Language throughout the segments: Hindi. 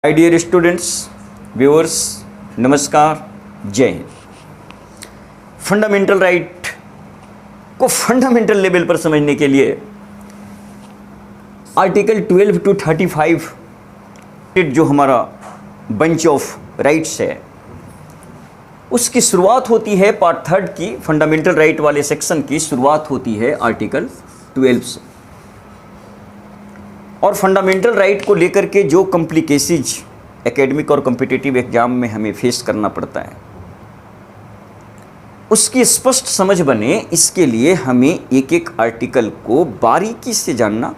माय डियर स्टूडेंट्स, व्यूअर्स, नमस्कार, जय हिंद। फंडामेंटल राइट को फंडामेंटल लेवल पर समझने के लिए आर्टिकल 12 to 35 जो हमारा बंच ऑफ राइट्स है उसकी शुरुआत होती है पार्ट 3 की फंडामेंटल राइट वाले सेक्शन की शुरुआत होती है आर्टिकल 12 से। और फंडामेंटल राइट को लेकर के जो कॉम्प्लिकेशंस एकेडमिक और कॉम्पिटिटिव एग्जाम में हमें फेस करना पड़ता है उसकी स्पष्ट समझ बने, इसके लिए हमें एक एक आर्टिकल को बारीकी से जानना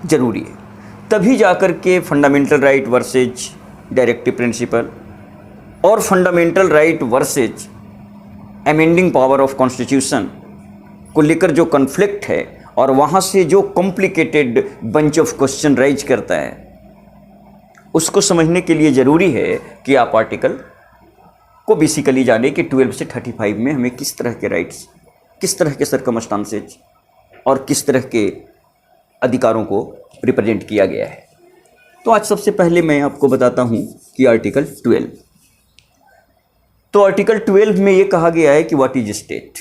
जरूरी है। तभी जाकर के fundamental right versus directive principle और fundamental right versus amending power of constitution को लेकर जो कॉन्फ्लिक्ट है और वहाँ से जो complicated bunch of question rise करता है उसको समझने के लिए ज़रूरी है कि आप आर्टिकल को बेसिकली जाने कि 12 से 35 में हमें किस तरह के राइट्स, किस तरह के सर्कमस्टांसेज और किस तरह के अधिकारों को रिप्रेजेंट किया गया है। तो आज सबसे पहले मैं आपको बताता हूँ कि आर्टिकल 12। तो आर्टिकल 12 में ये कहा गया है कि व्हाट इज स्टेट,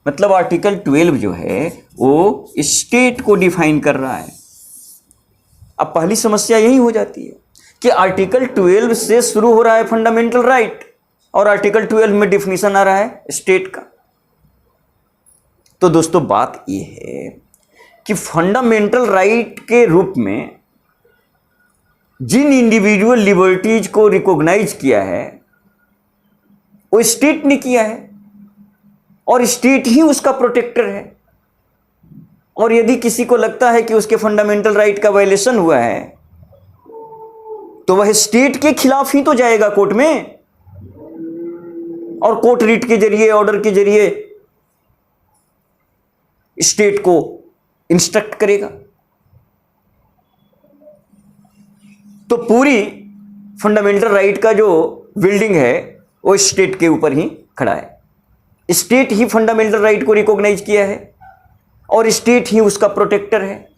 मतलब आर्टिकल 12 जो है वो स्टेट को डिफाइन कर रहा है। अब पहली समस्या यही हो जाती है कि आर्टिकल 12 से शुरू हो रहा है फंडामेंटल राइट और आर्टिकल 12 में डिफिनीशन आ रहा है स्टेट का। तो दोस्तों बात यह है कि फंडामेंटल राइट के रूप में जिन इंडिविजुअल लिबर्टीज को रिकॉग्नाइज किया है वो स्टेट ने किया है और स्टेट ही उसका प्रोटेक्टर है। और यदि किसी को लगता है कि उसके फंडामेंटल राइट का वायलेशन हुआ है तो वह स्टेट के खिलाफ ही तो जाएगा कोर्ट में और कोर्ट रिट के जरिए, ऑर्डर के जरिए स्टेट को इंस्ट्रक्ट करेगा। तो पूरी फंडामेंटल राइट का जो बिल्डिंग है वो स्टेट के ऊपर ही खड़ा है। स्टेट ही फंडामेंटल राइट को रिकॉग्नाइज किया है और स्टेट ही उसका प्रोटेक्टर है।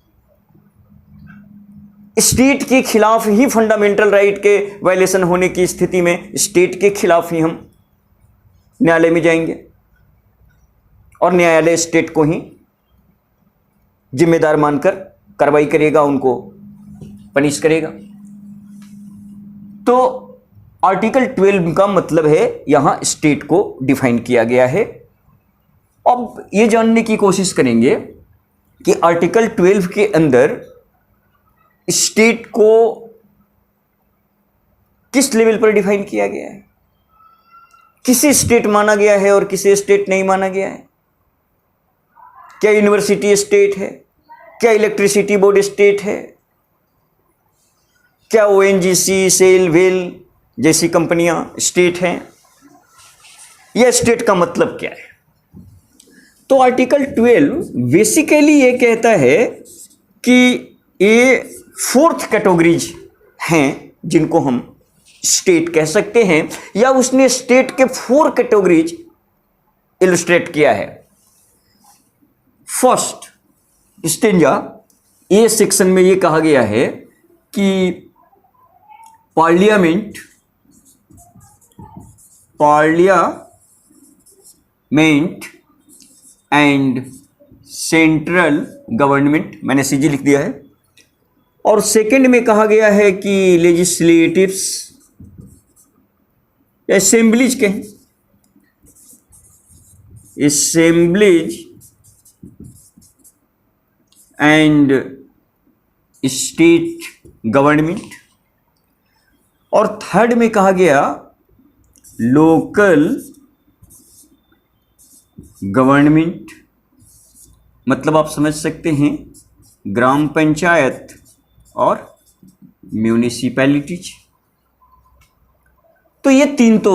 स्टेट के खिलाफ ही फंडामेंटल राइट के वायलेशन होने की स्थिति में स्टेट के खिलाफ ही हम न्यायालय में जाएंगे और न्यायालय स्टेट को ही जिम्मेदार मानकर कार्रवाई करेगा, उनको पनिश करेगा। तो आर्टिकल 12 का मतलब है यहां स्टेट को डिफाइन किया गया है। अब ये जानने की कोशिश करेंगे कि आर्टिकल 12 के अंदर स्टेट को किस लेवल पर डिफाइन किया गया है, किसे स्टेट माना गया है और किसे स्टेट नहीं माना गया है। क्या यूनिवर्सिटी स्टेट है, क्या इलेक्ट्रिसिटी बोर्ड स्टेट है, क्या ओएनजीसी, सेल, वेल जैसी कंपनियां स्टेट हैं, यह स्टेट का मतलब क्या है। तो आर्टिकल 12 बेसिकली ये कहता है कि ये 4th कैटेगरीज हैं जिनको हम स्टेट कह सकते हैं, या उसने स्टेट के 4 कैटेगरीज इलस्ट्रेट किया है। फर्स्ट स्टेंजा ए सेक्शन में ये कहा गया है कि पार्लियामेंट एंड सेंट्रल गवर्नमेंट, मैंने सीजी लिख दिया है। और सेकंड में कहा गया है कि लेजिस्लेटिव्स, असेंबलीज के असेंबलीज एंड स्टेट गवर्नमेंट। और थर्ड में कहा गया लोकल गवर्नमेंट, मतलब आप समझ सकते हैं ग्राम पंचायत और म्यूनिसिपैलिटीज। तो ये 3 तो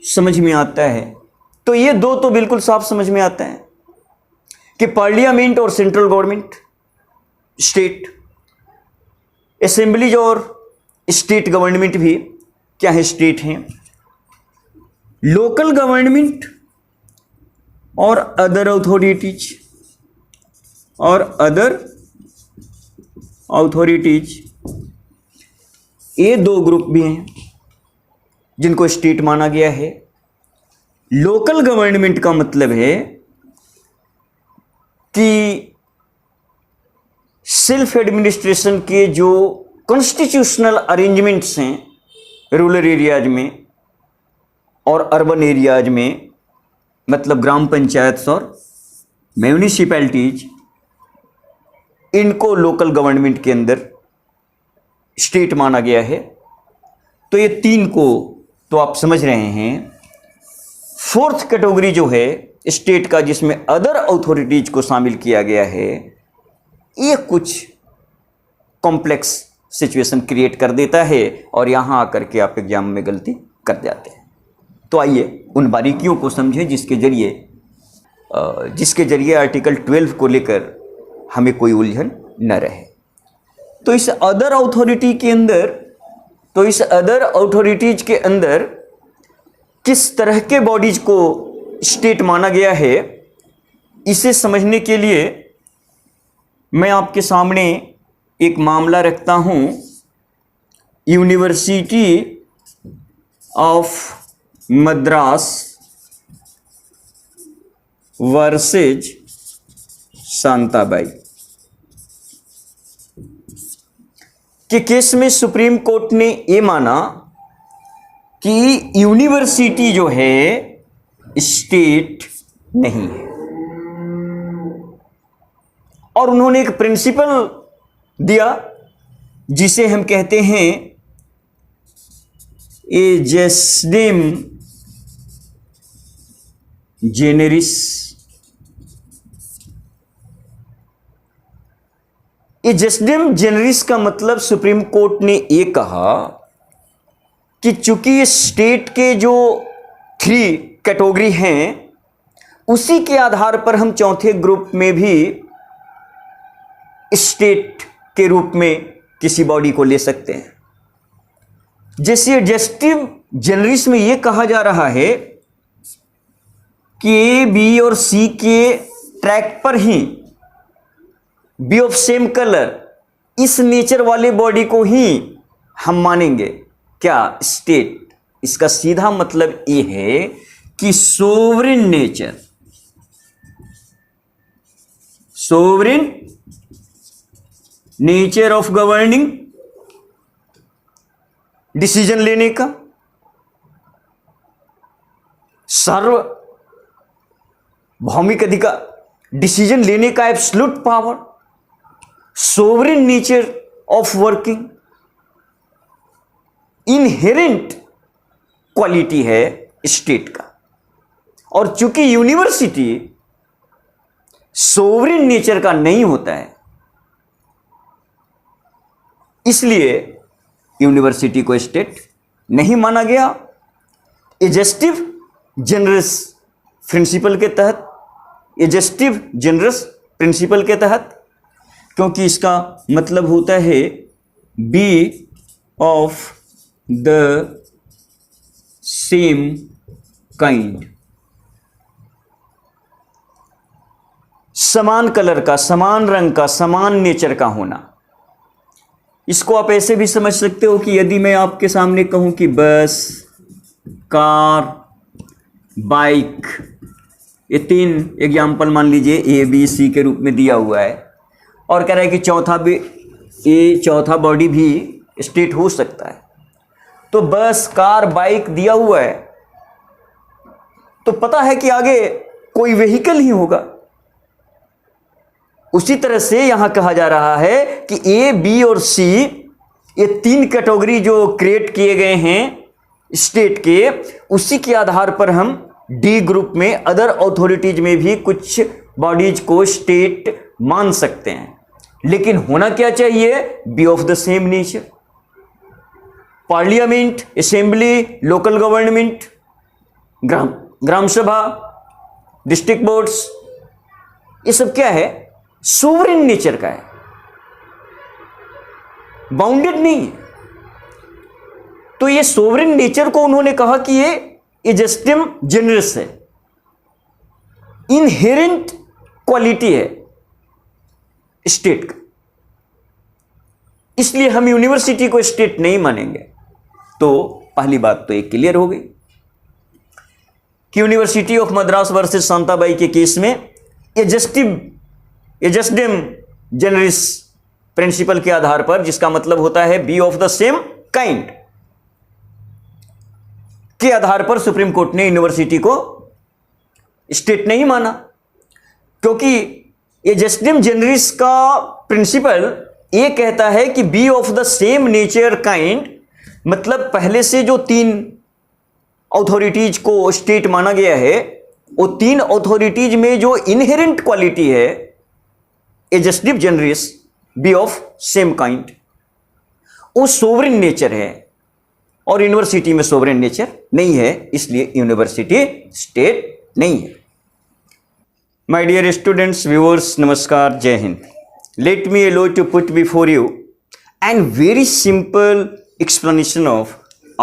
समझ में आता है। तो ये 2 तो बिल्कुल साफ समझ में आता है कि पार्लियामेंट और सेंट्रल गवर्नमेंट स्टेट, असेंबलीज और स्टेट गवर्नमेंट भी क्या है, स्टेट हैं। लोकल गवर्नमेंट और अदर अथॉरिटीज ये दो ग्रुप भी हैं जिनको स्टेट माना गया है। लोकल गवर्नमेंट का मतलब है कि सेल्फ एडमिनिस्ट्रेशन के जो कॉन्स्टिट्यूशनल अरेंजमेंट्स हैं रूरल एरियाज में और अर्बन एरियाज में, मतलब ग्राम पंचायत और म्यूनिसिपैलिटीज, इनको लोकल गवर्नमेंट के अंदर स्टेट माना गया है। तो ये तीन को तो आप समझ रहे हैं। फोर्थ कैटेगरी जो है स्टेट का, जिसमें अदर अथॉरिटीज को शामिल किया गया है, ये कुछ कॉम्प्लेक्स सिचुएशन क्रिएट कर देता है और यहां आकर के आप एग्जाम में गलती कर जाते हैं। तो आइए उन बारीकियों को समझें जिसके जरिए आर्टिकल 12 को लेकर हमें कोई उलझन न रहे। तो इस अदर अथॉरिटीज के अंदर किस तरह के बॉडीज को स्टेट माना गया है, इसे समझने के लिए मैं आपके सामने एक मामला रखता हूं। University of Madras versus Shantabai के केस में सुप्रीम कोर्ट ने यह माना कि यूनिवर्सिटी जो है स्टेट नहीं है, और उन्होंने एक प्रिंसिपल दिया जिसे हम कहते हैं एजेस्डेम जेनेरिस। एजेस्डेम जेनेरिस का मतलब सुप्रीम कोर्ट ने यह कहा कि चूंकि स्टेट के जो 3 कैटेगरी हैं, उसी के आधार पर हम चौथे ग्रुप में भी स्टेट के रूप में किसी बॉडी को ले सकते हैं। जैसे एडजेस्टिव जेनरिस में यह कहा जा रहा है कि ए, बी और सी के ट्रैक पर ही बी ऑफ सेम कलर, इस नेचर वाले बॉडी को ही हम मानेंगे क्या स्टेट। इसका सीधा मतलब यह है कि sovereign nature of governing, decision लेने का, सार्वभौमिक अधिकार, डिसीजन लेने का absolute power, sovereign nature of working, inherent quality है स्टेट का। और चूंकि यूनिवर्सिटी सोवरेन नेचर का नहीं होता है, इसलिए यूनिवर्सिटी को स्टेट नहीं माना गया। एजेस्टिव जेनरस प्रिंसिपल के तहत, क्योंकि इसका मतलब होता है be of the same kind, समान कलर का, समान रंग का, समान नेचर का होना। इसको आप ऐसे भी समझ सकते हो कि यदि मैं आपके सामने कहूं कि बस, कार, बाइक, ये 3 एग्जाम्पल मान लीजिए ए, बी, सी के रूप में दिया हुआ है, और कह रहा है कि चौथा बॉडी भी स्टेट हो सकता है। तो बस, कार, बाइक दिया हुआ है, तो पता है कि आगे कोई व्हीकल ही होगा। उसी तरह से यहां कहा जा रहा है कि ए, बी और सी, ये 3 कैटेगरी जो क्रिएट किए गए हैं स्टेट के, उसी के आधार पर हम डी ग्रुप में अदर अथॉरिटीज में भी कुछ बॉडीज को स्टेट मान सकते हैं। लेकिन होना क्या चाहिए? Be of the same nature. Parliament, assembly, local government, gram sabha, district boards, ये सब क्या है? सोवरेन नेचर का है, बाउंडेड नहीं है। तो ये सोवरेन नेचर को उन्होंने कहा कि ये एजेस्टिव जेनरस है, इनहेरेंट क्वालिटी है स्टेट का। इसलिए हम यूनिवर्सिटी को स्टेट नहीं मानेंगे। तो पहली बात तो एक क्लियर हो गई कि university of Madras versus Shantabai के केस में एजस्टिम जनरिस प्रिंसिपल के आधार पर, जिसका मतलब होता है be of the same kind, के आधार पर सुप्रीम कोर्ट ने यूनिवर्सिटी को स्टेट नहीं माना, क्योंकि एजस्टिम जनरिस का प्रिंसिपल ये कहता है कि be of the same nature kind, मतलब पहले से जो 3 अथॉरिटीज को स्टेट माना गया है, वो 3 अथॉरिटीज में जो इनहेरेंट क्वालिटी है एजस्टिव जनरिस बी ऑफ सेम काइंड, वो सोवरेन नेचर है, और यूनिवर्सिटी में सोवरेन नेचर नहीं है, इसलिए यूनिवर्सिटी स्टेट नहीं है। माय डियर स्टूडेंट्स, व्यूअर्स, नमस्कार, जय हिंद। Let me allow to put before you an very simple explanation of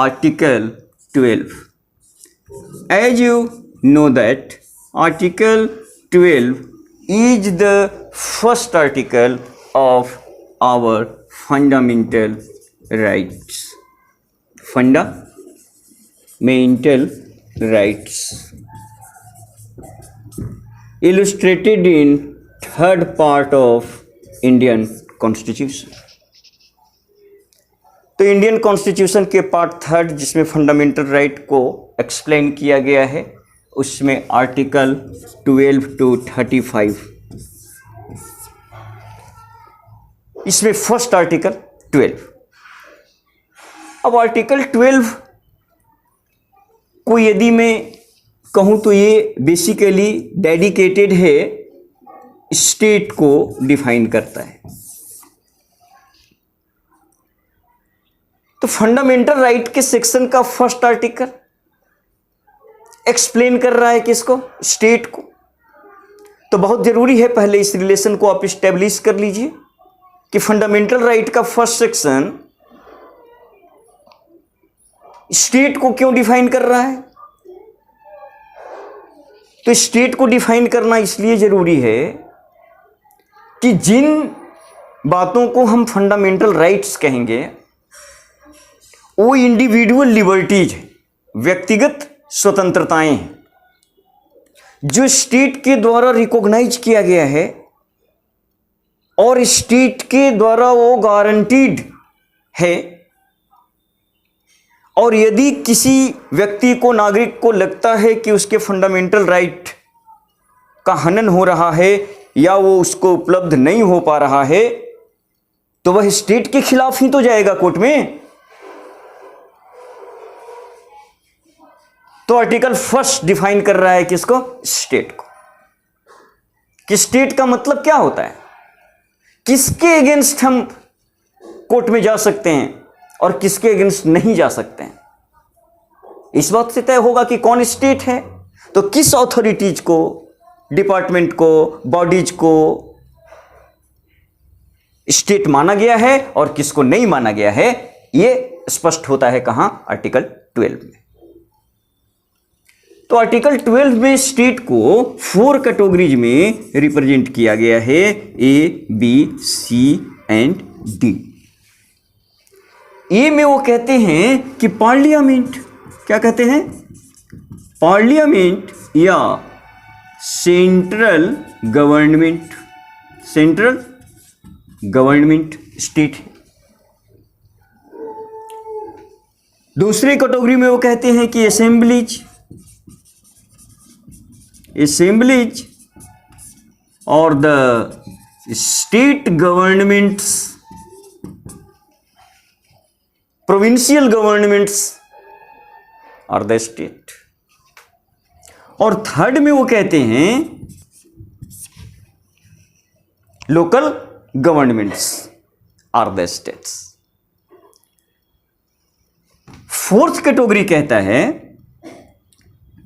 Article 12. As you know that Article 12 is the first article of our fundamental rights. Fundamental rights illustrated in 3rd part of Indian Constitution. तो इंडियन कॉन्स्टिट्यूशन के पार्ट 3 जिसमें फंडामेंटल राइट को एक्सप्लेन किया गया है, उसमें आर्टिकल 12 to 35, इसमें फर्स्ट आर्टिकल 12। अब आर्टिकल 12 को यदि मैं कहूं तो ये बेसिकली डेडिकेटेड है, स्टेट को डिफाइन करता है। तो फंडामेंटल राइट के सेक्शन का फर्स्ट आर्टिकल एक्सप्लेन कर रहा है किसको? स्टेट को। तो बहुत जरूरी है पहले इस रिलेशन को आप इस्टेब्लिश कर लीजिए कि फंडामेंटल राइट का फर्स्ट सेक्शन स्टेट को क्यों डिफाइन कर रहा है। तो स्टेट को डिफाइन करना इसलिए जरूरी है कि जिन बातों को हम फंडामेंटल राइट्स कहेंगे वो इंडिविजुअल लिबर्टीज, व्यक्तिगत स्वतंत्रताएं हैं, जो स्टेट के द्वारा रिकॉग्नाइज किया गया है और स्टेट के द्वारा वो गारंटीड है। और यदि किसी व्यक्ति को, नागरिक को लगता है कि उसके फंडामेंटल राइट का हनन हो रहा है या वो उसको उपलब्ध नहीं हो पा रहा है, तो वह स्टेट के खिलाफ ही तो जाएगा कोर्ट में। तो आर्टिकल फर्स्ट डिफाइन कर रहा है किसको? स्टेट को। कि स्टेट का मतलब क्या होता है, किसके अगेंस्ट हम कोर्ट में जा सकते हैं और किसके अगेंस्ट नहीं जा सकते हैं। इस बात से तय होगा कि कौन स्टेट है। तो किस अथॉरिटीज को, डिपार्टमेंट को, बॉडीज को स्टेट माना गया है और किसको नहीं माना गया है, यह स्पष्ट होता है कहां? आर्टिकल 12 में। तो आर्टिकल 12 में स्टेट को 4 कैटेगरीज में रिप्रेजेंट किया गया है, ए, बी, सी एंड डी। ए में वो कहते हैं कि पार्लियामेंट, क्या कहते हैं? पार्लियामेंट या central government, central government state है। दूसरी कैटेगरी में वो कहते हैं कि assemblies, assemblies or the state governments, provincial governments are the state। और थर्ड में वो कहते हैं local governments are the states। Fourth category कहता है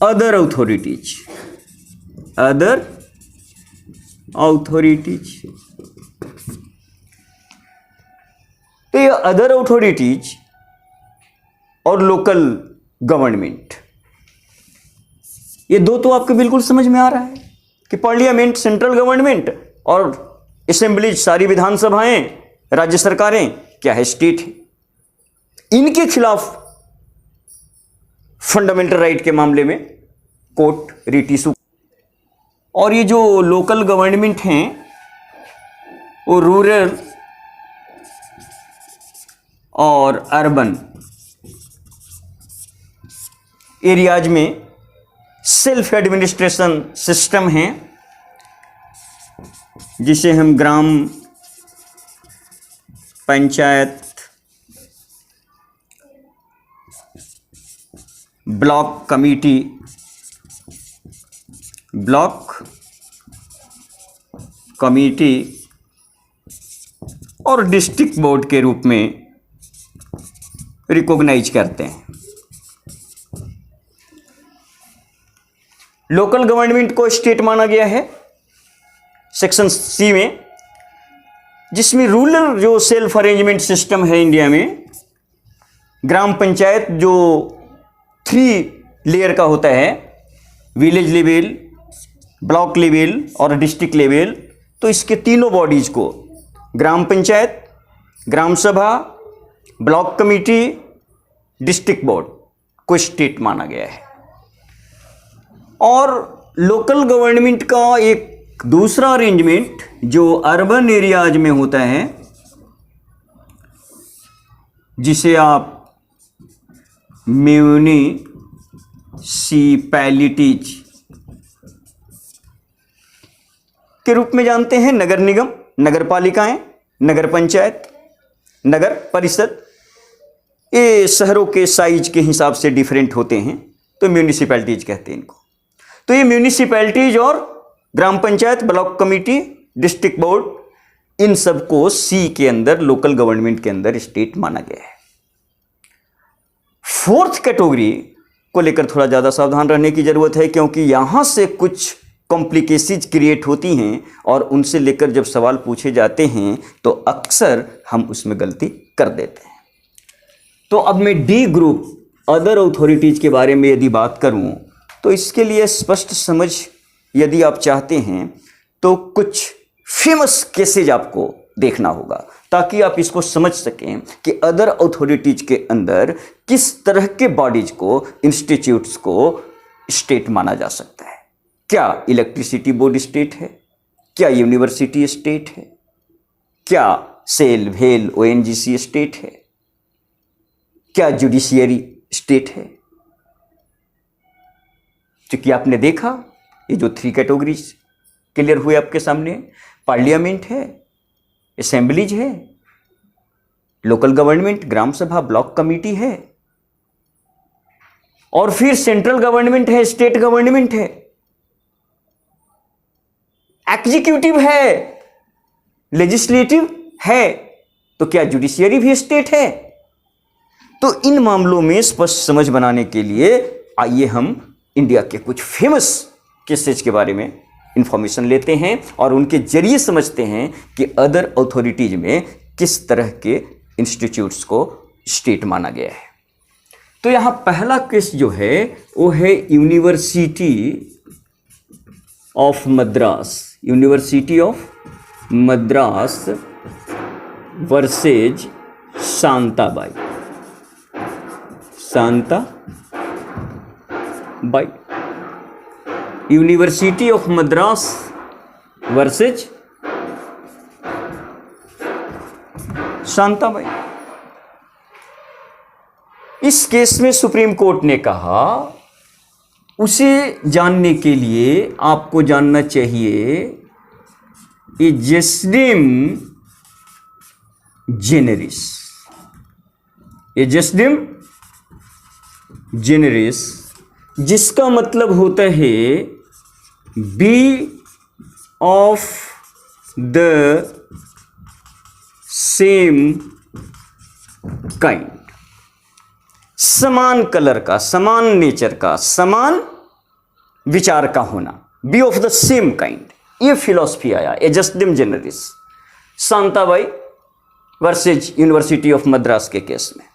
अदर अथॉरिटीज, अदर अथॉरिटीज। तो ये अदर अथॉरिटीज और लोकल गवर्नमेंट, ये दो तो आपको बिल्कुल समझ में आ रहा है कि पार्लियामेंट सेंट्रल गवर्नमेंट और असेंबलीज सारी विधानसभाएं, राज्य सरकारें, क्या है, स्टेट है। इनके खिलाफ फंडामेंटल राइट के मामले में कोर्ट रिट इशू। और ये जो लोकल गवर्नमेंट हैं वो रूरल और अर्बन एरियाज में सेल्फ एडमिनिस्ट्रेशन सिस्टम है, जिसे हम ग्राम पंचायत, ब्लॉक कमेटी, और डिस्ट्रिक्ट बोर्ड के रूप में रिकॉग्नाइज करते हैं। लोकल गवर्नमेंट को स्टेट माना गया है सेक्शन सी में, जिसमें रूरल जो सेल्फ अरेंजमेंट सिस्टम है इंडिया में, ग्राम पंचायत जो 3 लेयर का होता है, विलेज लेवल, ब्लॉक लेवल और डिस्ट्रिक्ट लेवल, तो इसके तीनों बॉडीज को ग्राम पंचायत, ग्राम sabha, block committee, district board को स्टेट माना गया है। और लोकल गवर्नमेंट का एक दूसरा अरेंजमेंट जो अर्बन एरियाज में होता है, जिसे आप म्यूनिसिपैलिटीज के रूप में जानते हैं। नगर निगम, नगर पालिकाएं, नगर पंचायत, नगर परिषद, ये शहरों के साइज के हिसाब से डिफरेंट होते हैं, तो म्यूनिसिपैलिटीज कहते हैं इनको। तो ये म्यूनिसिपैलिटीज और gram panchayat, block committee, district board, इन सबको सी के अंदर, लोकल गवर्नमेंट के अंदर स्टेट माना गया है। 4th कैटेगरी को लेकर थोड़ा ज़्यादा सावधान रहने की ज़रूरत है, क्योंकि यहाँ से कुछ कॉम्प्लिकेशंस क्रिएट होती हैं और उनसे लेकर जब सवाल पूछे जाते हैं तो अक्सर हम उसमें गलती कर देते हैं। तो अब मैं डी ग्रुप अदर अथॉरिटीज़ के बारे में यदि बात करूं, तो इसके लिए स्पष्ट समझ यदि आप चाहते हैं तो कुछ फेमस केसेज आपको देखना होगा, ताकि आप इसको समझ सकें कि अदर अथॉरिटीज के अंदर किस तरह के बॉडीज को, इंस्टीट्यूट्स को स्टेट माना जा सकता है। क्या इलेक्ट्रिसिटी बोर्ड स्टेट है? क्या यूनिवर्सिटी स्टेट है? क्या सेल, भेल, ओएनजीसी स्टेट है? क्या जुडिशियरी स्टेट है? क्योंकि आपने देखा ये जो 3 कैटेगरीज क्लियर हुए आपके सामने, पार्लियामेंट है, असेंबलीज है, local government, gram sabha, block committee है, और फिर सेंट्रल गवर्नमेंट है, स्टेट गवर्नमेंट है, एग्जीक्यूटिव है, लेजिस्लेटिव है, तो क्या जुडिशियरी भी स्टेट है? तो इन मामलों में स्पष्ट समझ बनाने के लिए आइए हम इंडिया के कुछ फेमस केसेस के बारे में इंफॉर्मेशन लेते हैं और उनके जरिए समझते हैं कि अदर अथॉरिटीज में किस तरह के इंस्टीट्यूट्स को स्टेट माना गया है। तो यहाँ पहला केस जो है वो है university of Madras, university of Madras versus Shantabai, Shantabai, university of Madras versus Shantabai. इस केस में सुप्रीम कोर्ट ने कहा उसे जानने के लिए आपको जानना चाहिए एजेस्डिम जेनेरिस, एजेस्डिम जेनेरिस, जिसका मतलब होता है be of the same kind, समान कलर का, समान नेचर का, समान विचार का होना, be of the same kind, ये फिलॉसफी आया ejusdem generis Shantabai versus university of Madras के केस में।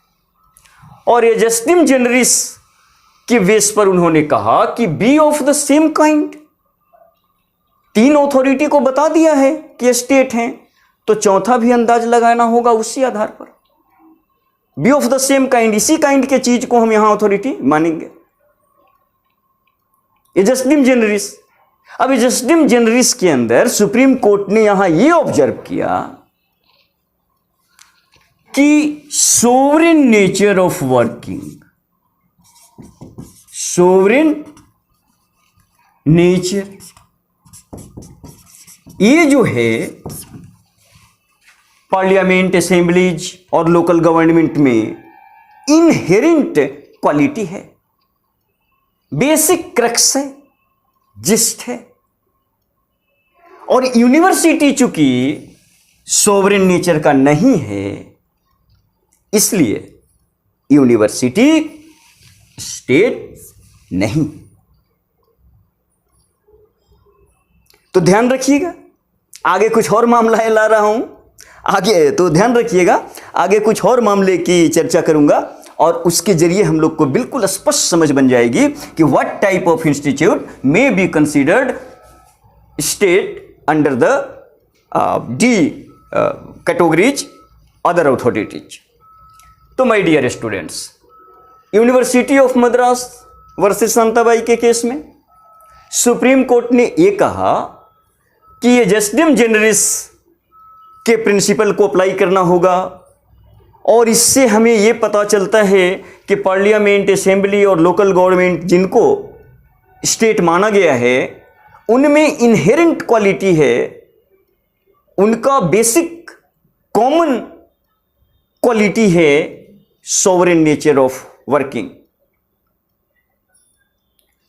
और एजेस्डिम जेनेरिस के बेस पर उन्होंने कहा कि be of the same kind, 3 authority को बता दिया है कि स्टेट हैं, तो चौथा भी अंदाज लगाना होगा उसी आधार पर। Be of the same kind, इसी काइंड के चीज को हम यहां अथॉरिटी मानेंगे। इजस्टिम जेनरिस, अब इजस्टिम जेनरिस के अंदर सुप्रीम कोर्ट ने यहां यह ऑब्जर्व किया कि sovereign nature of working, sovereign nature, ये जो है पार्लियामेंट, असेंबलीज और लोकल गवर्नमेंट में इनहेरेंट क्वालिटी है, बेसिक क्रक्स है, जिस्ट है। और यूनिवर्सिटी चूंकि सोवरेन नेचर का नहीं है, इसलिए यूनिवर्सिटी स्टेट नहीं। तो ध्यान रखिएगा, आगे कुछ और मामला ला रहा हूं आगे, तो ध्यान रखिएगा, आगे कुछ और मामले की चर्चा करूंगा और उसके जरिए हम लोग को बिल्कुल स्पष्ट समझ बन जाएगी कि what type of institute may be considered state under the D categories other authorities. तो my dear students, university of Madras versus Shantabai के केस में सुप्रीम कोर्ट ने यह कहा कि ये जस्टिम जेनरिस के प्रिंसिपल को अप्लाई करना होगा, और इससे हमें यह पता चलता है कि पार्लियामेंट, असेंबली और लोकल गवर्नमेंट जिनको स्टेट माना गया है उनमें इनहेरेंट क्वालिटी है, उनका बेसिक कॉमन क्वालिटी है sovereign nature of working.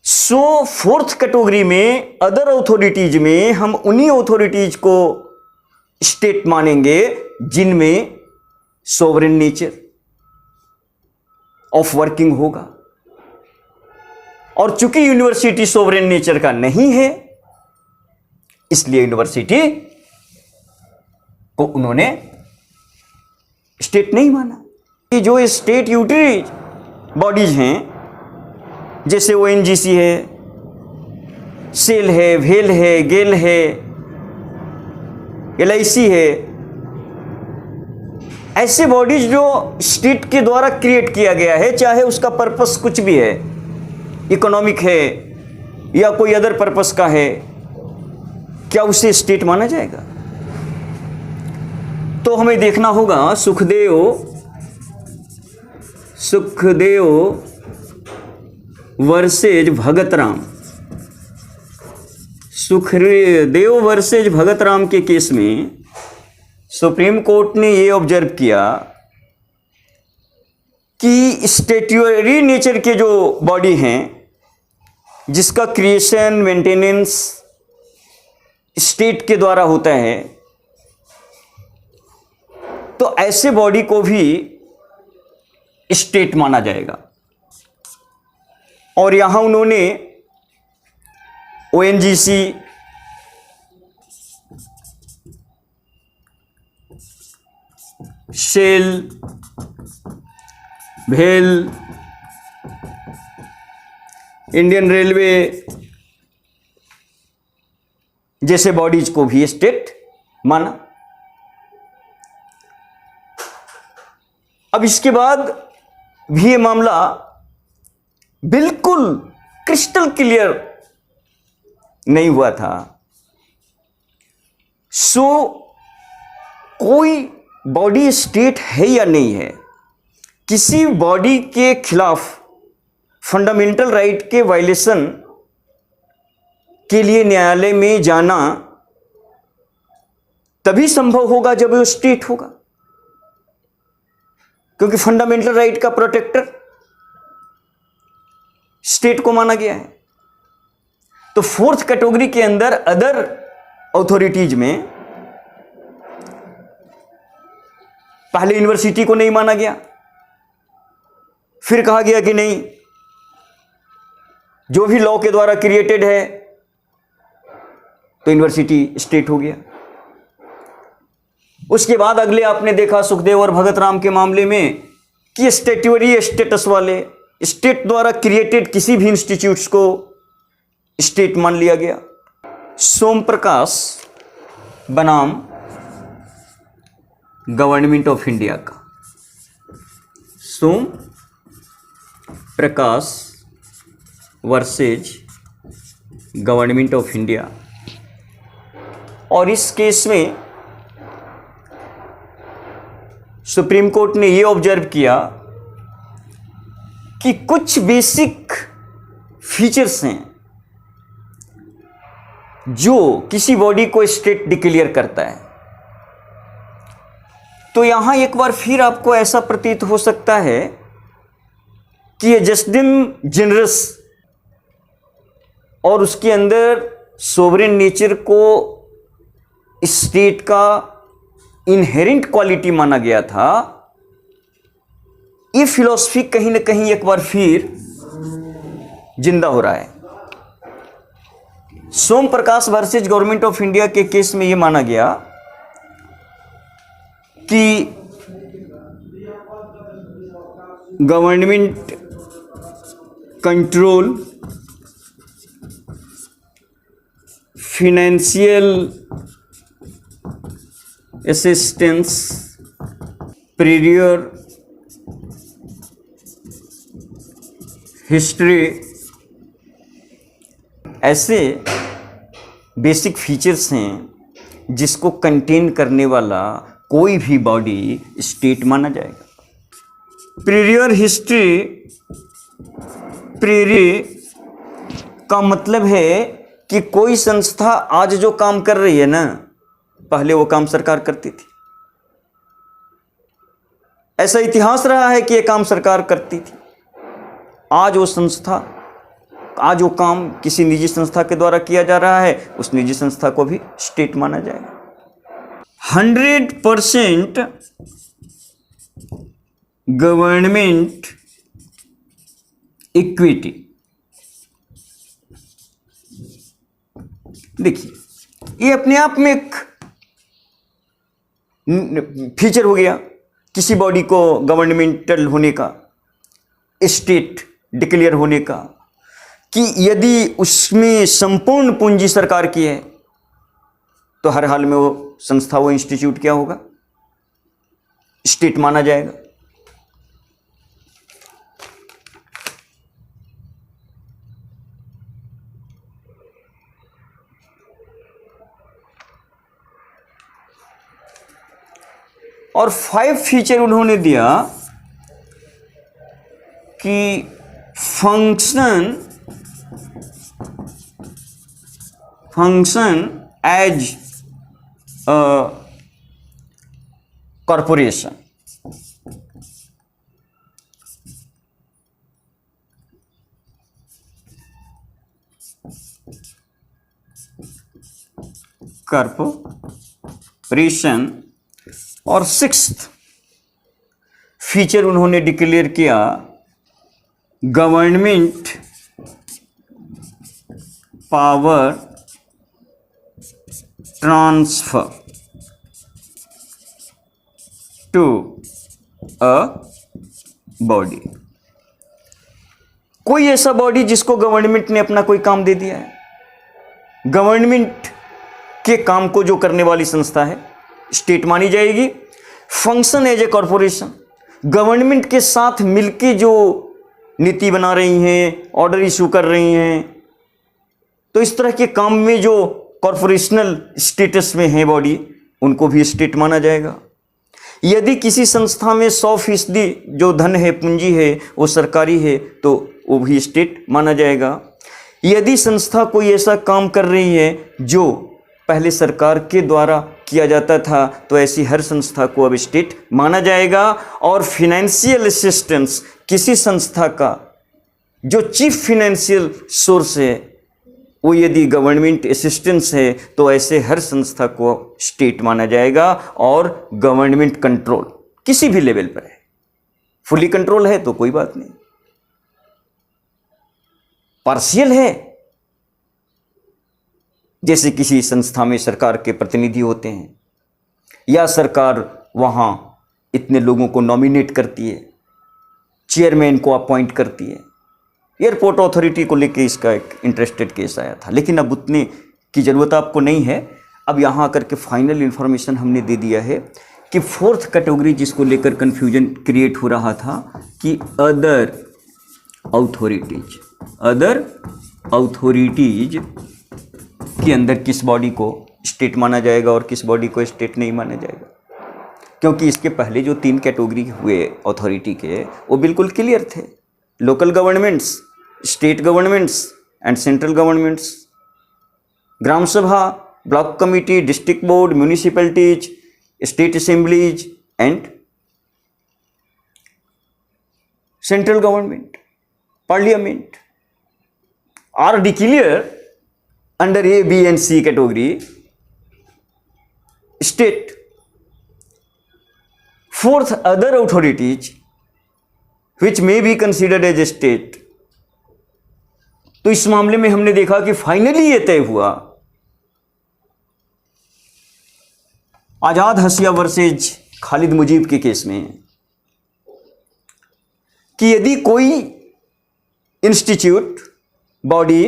So fourth category में अदर अथॉरिटीज में हम उन्हीं अथॉरिटीज को स्टेट मानेंगे जिनमें सोवरेन नेचर ऑफ वर्किंग होगा। और चूंकि यूनिवर्सिटी सोवरेन नेचर का नहीं है, इसलिए यूनिवर्सिटी को उन्होंने स्टेट नहीं माना। कि जो स्टेट यूटिलिटी बॉडीज हैं, जैसे ONGC है, सेल है, भेल है, गेल है, LIC है, ऐसे बॉडीज जो स्टेट के द्वारा क्रिएट किया गया है, चाहे उसका पर्पस कुछ भी है, इकोनॉमिक है या कोई अदर पर्पस का है, क्या उसे स्टेट माना जाएगा? तो हमें देखना होगा सुखदेव वर्सेज भगतराम, सुखदेव वर्सेज भगतराम के केस में सुप्रीम कोर्ट ने यह ऑब्जर्व किया कि स्टैट्यूटरी नेचर के जो बॉडी हैं, जिसका क्रिएशन, मेंटेनेंस स्टेट के द्वारा होता है, तो ऐसे बॉडी को भी स्टेट माना जाएगा। और यहां उन्होंने ONGC, शेल, भेल, इंडियन रेलवे जैसे बॉडीज को भी स्टेट माना। अब इसके बाद भी ये मामला बिल्कुल क्रिस्टल क्लियर नहीं हुआ था। सो कोई बॉडी स्टेट है या नहीं है, किसी बॉडी के खिलाफ फंडामेंटल राइट के वायलेशन के लिए न्यायालय में जाना तभी संभव होगा जब वो स्टेट होगा, क्योंकि फंडामेंटल राइट का प्रोटेक्टर स्टेट को माना गया है। तो फोर्थ कैटेगरी के अंदर अदर अथॉरिटीज में पहले यूनिवर्सिटी को नहीं माना गया, फिर कहा गया कि नहीं, जो भी लॉ के द्वारा क्रिएटेड है तो यूनिवर्सिटी स्टेट हो गया। उसके बाद अगले आपने देखा सुखदेव और भगतराम के मामले में कि स्टैट्यूटरी स्टेटस वाले स्टेट द्वारा क्रिएटेड किसी भी इंस्टीट्यूट्स को स्टेट मान लिया गया। सोम प्रकाश बनाम गवर्नमेंट ऑफ इंडिया का सोम Prakash versus government of India. और इस केस में सुप्रीम कोर्ट ने ये ऑब्जर्व किया कि कुछ बेसिक फीचर्स हैं जो किसी बॉडी को स्टेट डिक्लेयर करता है। तो यहां एक बार फिर आपको ऐसा प्रतीत हो सकता है कि ये जस्टिन जेनरस और उसके अंदर सोवरेन नेचर को स्टेट का इनहेरेंट क्वालिटी माना गया था। ये फिलॉसफी कहीं ना कहीं एक बार फिर जिंदा हो रहा है। Som Prakash versus government of India के केस में यह माना गया कि government control financial assistance prior history ऐसे बेसिक फीचर्स हैं जिसको कंटेन करने वाला कोई भी बॉडी स्टेट माना जाएगा। प्रीरियर हिस्ट्री का मतलब है कि कोई संस्था आज जो काम कर रही है ना, पहले वो काम सरकार करती थी। ऐसा इतिहास रहा है कि ये काम सरकार करती थी। आज वो काम किसी निजी संस्था के द्वारा किया जा रहा है, उस निजी संस्था को भी स्टेट माना जाएगा। 100% गवर्नमेंट इक्विटी। देखिए, ये अपने आप में एक फीचर हो गया किसी बॉडी को गवर्नमेंटल होने का, स्टेट डिक्लेयर होने का, कि यदि उसमें संपूर्ण पूंजी सरकार की है तो हर हाल में वो संस्था, वो इंस्टीट्यूट क्या होगा, स्टेट माना जाएगा। और 5 फीचर उन्होंने दिया कि फंक्शन एज अ कॉरपोरेशन। और 6th फीचर उन्होंने डिक्लेयर किया, government power transfer to a body. कोई ऐसा बॉडी जिसको गवर्नमेंट ने अपना कोई काम दे दिया है, गवर्नमेंट के काम को जो करने वाली संस्था है, स्टेट मानी जाएगी। Function as a corporation, government के साथ मिलके जो नीति बना रही हैं, ऑर्डर इशू कर रही हैं, तो इस तरह के काम में जो कॉरपोरेशनल स्टेटस में है बॉडी, उनको भी स्टेट माना जाएगा। यदि किसी संस्था में 100% जो धन है, पूंजी है, वो सरकारी है, तो वो भी स्टेट माना जाएगा। यदि संस्था कोई ऐसा काम कर रही है जो पहले सरकार के द्वारा किया जाता था, तो ऐसी हर संस्था को अब स्टेट माना जाएगा। और फाइनेंशियल असिस्टेंस, किसी संस्था का जो चीफ फाइनेंशियल सोर्स है वो यदि गवर्नमेंट असिस्टेंस है, तो ऐसे हर संस्था को स्टेट माना जाएगा। और गवर्नमेंट कंट्रोल किसी भी लेवल पर है, फुली कंट्रोल है तो कोई बात नहीं, पार्शियल है, जैसे किसी संस्था में सरकार के प्रतिनिधि होते हैं, या सरकार वहाँ इतने लोगों को नॉमिनेट करती है, चेयरमैन को अपॉइंट करती है। एयरपोर्ट अथॉरिटी को लेके इसका एक इंटरेस्टेड केस आया था, लेकिन अब उतने की ज़रूरत आपको नहीं है। अब यहाँ आकर के फाइनल इन्फॉर्मेशन हमने दे दिया है कि फोर्थ कैटेगरी जिसको लेकर कंफ्यूजन क्रिएट हो रहा था कि अदर अथॉरिटीज के अंदर किस बॉडी को स्टेट माना जाएगा और किस बॉडी को स्टेट नहीं माना जाएगा, क्योंकि इसके पहले जो 3 कैटेगरी हुए अथॉरिटी के वो बिल्कुल क्लियर थे। Local governments, state governments and central governments, gram sabha, block committee, district board, municipalities, state assemblies and central government, parliament are declared under A, B and C category state. Fourth, other authorities which may be considered as a state. तो इस मामले में हमने देखा कि फाइनली ये तय हुआ आजाद हसिया वर्सेज खालिद मुजीब के केस में कि यदि कोई इंस्टीट्यूट, बॉडी,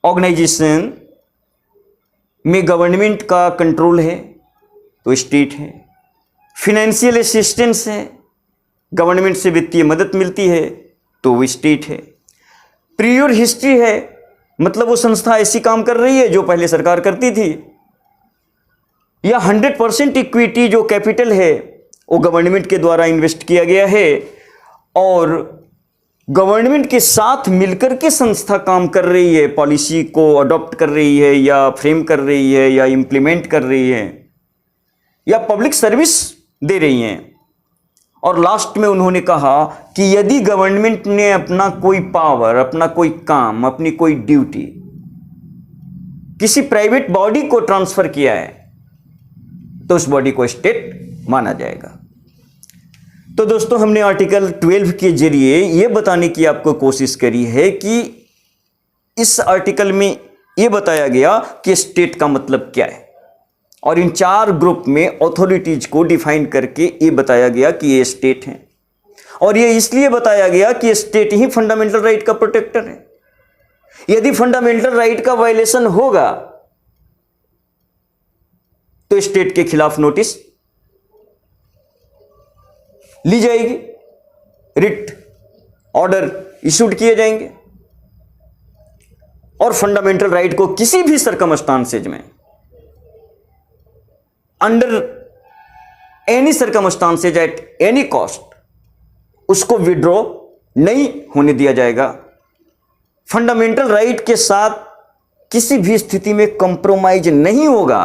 ऑर्गेनाइजेशन में गवर्नमेंट का कंट्रोल है तो स्टेट है, फिनेंशियल असिस्टेंस है, गवर्नमेंट से वित्तीय मदद मिलती है तो वो स्टेट है, प्रियर हिस्ट्री है, मतलब वो संस्था ऐसी काम कर रही है जो पहले सरकार करती थी, या 100% इक्विटी जो कैपिटल है वो गवर्नमेंट के द्वारा इन्वेस्ट किया गया है और गवर्नमेंट के साथ मिलकर के संस्था काम कर रही है, पॉलिसी को अडॉप्ट कर रही है या फ्रेम कर रही है या इम्प्लीमेंट कर रही है या पब्लिक सर्विस दे रही हैं। और लास्ट में उन्होंने कहा कि यदि गवर्नमेंट ने अपना कोई पावर, अपना कोई काम, अपनी कोई ड्यूटी किसी प्राइवेट बॉडी को ट्रांसफर किया है तो उस बॉडी को स्टेट माना जाएगा। तो दोस्तों हमने आर्टिकल 12 के जरिए यह बताने की आपको कोशिश करी है कि इस आर्टिकल में यह बताया गया कि स्टेट का मतलब क्या है और इन 4 ग्रुप में अथॉरिटीज को डिफाइन करके ये बताया गया कि ये स्टेट है और ये इसलिए बताया गया कि स्टेट ही फंडामेंटल राइट का प्रोटेक्टर है। यदि फंडामेंटल राइट का वायलेशन होगा तो स्टेट के खिलाफ नोटिस ली जाएगी, रिट ऑर्डर इशूड किए जाएंगे और फंडामेंटल राइट को किसी भी सर्कमस्टांसेज में, under any circumstances, at any cost उसको विड्रॉ नहीं होने दिया जाएगा। फंडामेंटल राइट के साथ किसी भी स्थिति में कंप्रोमाइज नहीं होगा।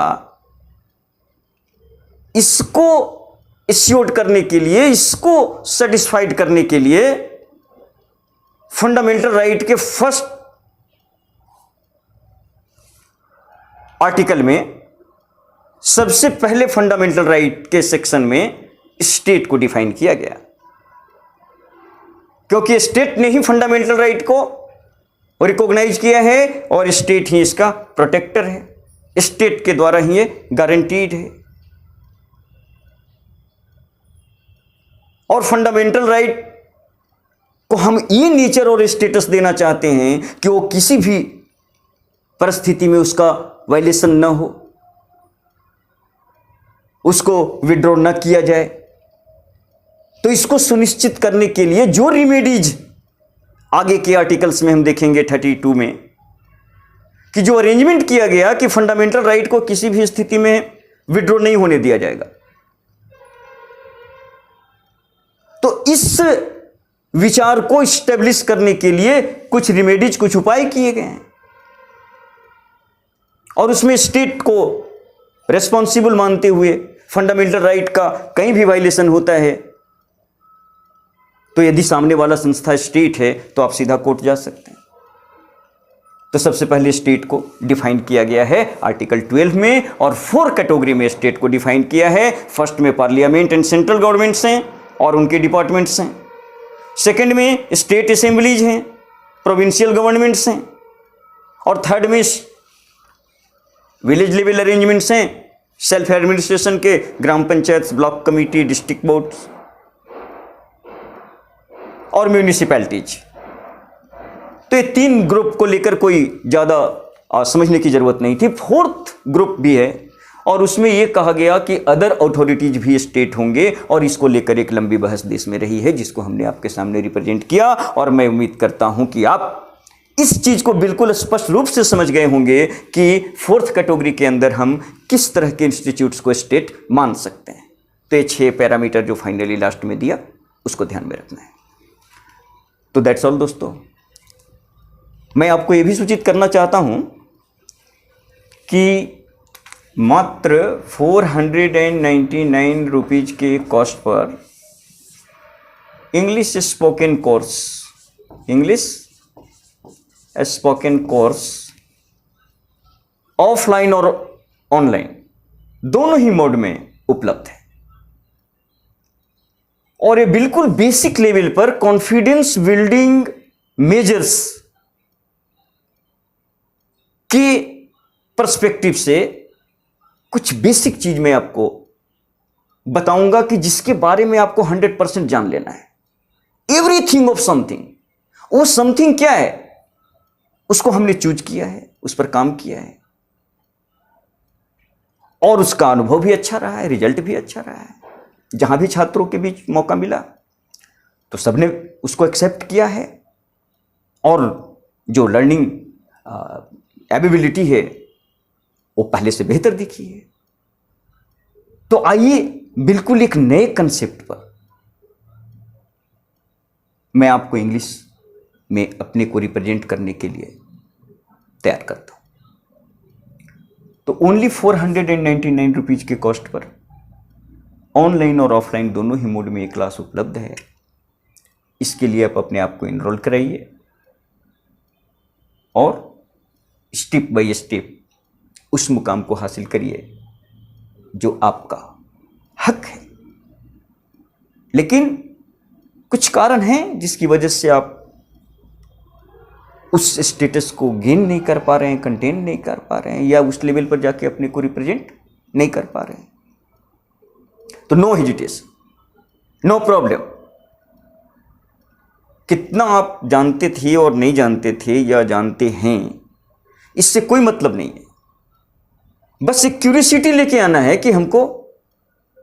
इसको इश्योर्ड करने के लिए, इसको सेटिस्फाइड करने के लिए फंडामेंटल राइट के फर्स्ट आर्टिकल में सबसे पहले फंडामेंटल राइट के सेक्शन में स्टेट को डिफाइन किया गया, क्योंकि स्टेट ने ही फंडामेंटल राइट को रिकॉग्नाइज किया है और स्टेट ही इसका प्रोटेक्टर है, स्टेट के द्वारा ही ये गारंटीड है। और फंडामेंटल राइट को हम ये नेचर और स्टेटस देना चाहते हैं कि वो किसी भी परिस्थिति में उसका वायलेशन न हो, उसको विड्रॉ न किया जाए। तो इसको सुनिश्चित करने के लिए जो रिमेडीज आगे के आर्टिकल्स में हम देखेंगे 32 में, कि जो अरेंजमेंट किया गया कि फंडामेंटल राइट को किसी भी स्थिति में विड्रॉ नहीं होने दिया जाएगा, तो इस विचार को स्टेब्लिश करने के लिए कुछ रिमेडीज, कुछ उपाय किए गए हैं और उसमें स्टेट को रेस्पॉन्सिबल मानते हुए फंडामेंटल राइट का कहीं भी वायलेशन होता है तो यदि सामने वाला संस्था स्टेट है तो आप सीधा कोर्ट जा सकते हैं। तो सबसे पहले स्टेट को डिफाइन किया गया है आर्टिकल 12 में और 4 कैटेगरी में स्टेट को डिफाइन किया है। फर्स्ट में पार्लियामेंट एंड सेंट्रल गवर्नमेंट्स हैं और उनके डिपार्टमेंट्स हैं। सेकंड में स्टेट असेंबलीज हैं, प्रोविंशियल गवर्नमेंट्स हैं और थर्ड में विलेज लेवल अरेंजमेंट्स हैं, सेल्फ एडमिनिस्ट्रेशन के gram panchayat, block committee, district boards और म्यूनिसिपैलिटीज। तो ये 3 ग्रुप को लेकर कोई ज़्यादा समझने की ज़रूरत नहीं थी। 4th ग्रुप भी है और उसमें यह कहा गया कि अदर अथॉरिटीज भी स्टेट होंगे, और इसको लेकर एक लंबी बहस देश में रही है, जिसको हमने आपके सामने रिप्रेजेंट किया। और मैं उम्मीद करता हूं कि आप इस चीज को बिल्कुल स्पष्ट रूप से समझ गए होंगे कि फोर्थ कैटेगरी के अंदर हम किस तरह के इंस्टीट्यूट्स को स्टेट मान सकते हैं। तो ये 6 पैरामीटर जो फाइनली लास्ट में दिया, उसको ध्यान में रखना है। तो दैट्स ऑल दोस्तों। मैं आपको ये भी सूचित करना चाहता हूं कि मात्र 499 रुपीज के cost per English spoken course offline और ऑनलाइन दोनों ही मोड में उपलब्ध है, और ये बिल्कुल बेसिक लेवल पर कॉन्फिडेंस बिल्डिंग मेजर्स के पर्सपेक्टिव से कुछ बेसिक चीज मैं आपको बताऊंगा कि जिसके बारे में आपको 100% जान लेना है। एवरीथिंग ऑफ समथिंग, वो समथिंग क्या है, उसको हमने चूज किया है, उस पर काम किया है, और उसका अनुभव भी अच्छा रहा है, रिजल्ट भी अच्छा रहा है। जहां भी छात्रों के बीच मौका मिला तो सबने उसको एक्सेप्ट किया है, और जो लर्निंग एबिलिटी है वो पहले से बेहतर दिखी है। तो आइए बिल्कुल एक नए कंसेप्ट पर मैं आपको इंग्लिश में अपने को रिप्रेजेंट करने के लिए तैयार करता हूं। तो ओनली 499 रुपीज के कॉस्ट पर ऑनलाइन और ऑफलाइन दोनों ही मोड में ये क्लास उपलब्ध है। इसके लिए आप अपने आप को इनरोल कराइए और स्टेप बाय स्टेप उस मुकाम को हासिल करिए जो आपका हक है। लेकिन कुछ कारण हैं जिसकी वजह से आप उस स्टेटस को गेन नहीं कर पा रहे हैं, कंटेन नहीं कर पा रहे हैं, या उस लेवल पर जाके अपने को रिप्रेजेंट नहीं कर पा रहे हैं। तो नो हेजिटेशन, नो प्रॉब्लम। कितना आप जानते थे और नहीं जानते थे या जानते हैं, इससे कोई मतलब नहीं है। बस एक क्यूरियोसिटी लेके आना है कि हमको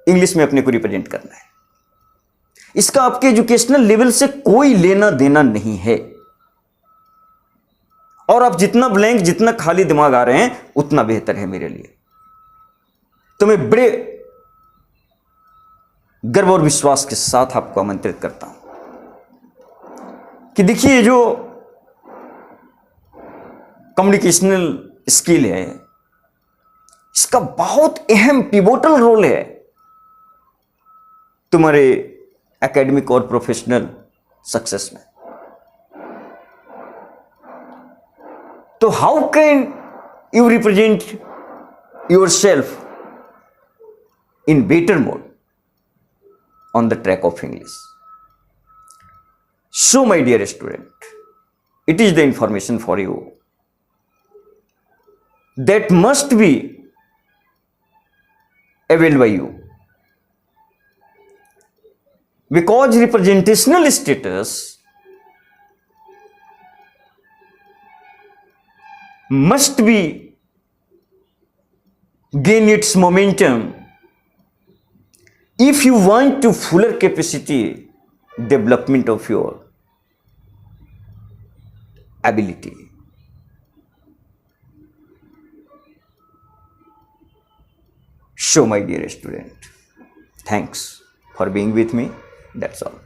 इंग्लिश में अपने को रिप्रेजेंट करना है। इसका आपके एजुकेशनल लेवल से कोई लेना देना नहीं है, और आप जितना ब्लैंक, जितना खाली दिमाग आ रहे हैं उतना बेहतर है मेरे लिए। तो मैं बड़े गर्व और विश्वास के साथ आपको आमंत्रित करता हूं कि देखिए, जो कम्युनिकेशनल स्किल है, इसका बहुत अहम पिवोटल रोल है तुम्हारे एकेडमिक और प्रोफेशनल सक्सेस में। तो how can you represent yourself in better mode on the track of English? So my dear student, it is the information for you that must be availed by you, because representational status must be gain its momentum if you want to fuller capacity development of your ability. So my dear student, thanks for being with me. That's all.